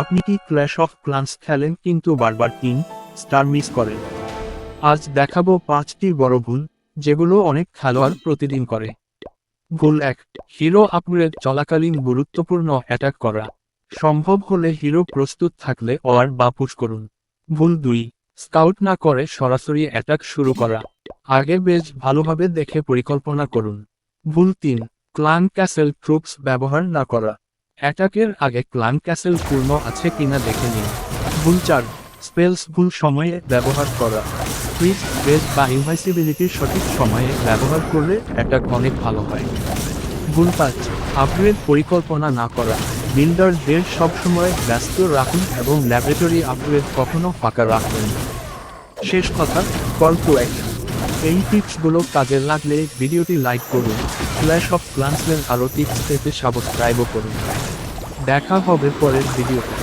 আপনি কি clash of ক্লান্স খেলেন কিন্তু বারবার 3 স্টার মিস করেন? আজ দেখাবো 5টি বড় ভুল যেগুলো অনেক খেলোয়াড় প্রতিদিন করে। ভুল 1, হিরো আপগ্রেড চলাকালীন গুরুত্বপূর্ণ অ্যাটাক করা। সম্ভব হলে হিরো প্রস্তুত থাকলে ওয়ার বা পুশ করুন। ভুল 2, স্কাউট না করে সরাসরি অ্যাটাক শুরু করা। আগে বেশ ভালোভাবে দেখে পরিকল্পনা করুন। ভুল 3, ক্লান ক্যাসেল ট্রুপস ব্যবহার না করা। অ্যাটাকের আগে ক্লান ক্যাসেল পূর্ণ আছে কিনা দেখে নিন। ভুল 4, স্পেলস ভুল সময়ে ব্যবহার করা। সুইচ বেস বা ইনভাইসিবিলিটির সঠিক সময়ে ব্যবহার করলে অ্যাটাক অনেক ভালো হয়। ভুল 5, আপগ্রেড পরিকল্পনা না করা। বিল্ডারদের সবসময় ব্যস্ত রাখুন এবং ল্যাবরেটরি আপগ্রেড কখনো ফাঁকা রাখবেন না। শেষ কথা, কল টু অ্যাকশন। এই টিপসগুলো কাজে লাগলে ভিডিওটি লাইক করুন। ক্ল্যাশ অফ ক্লান্সের আরও টিপস পেতে সাবস্ক্রাইবও করুন। দেখা হবে পরের ভিডিওতে।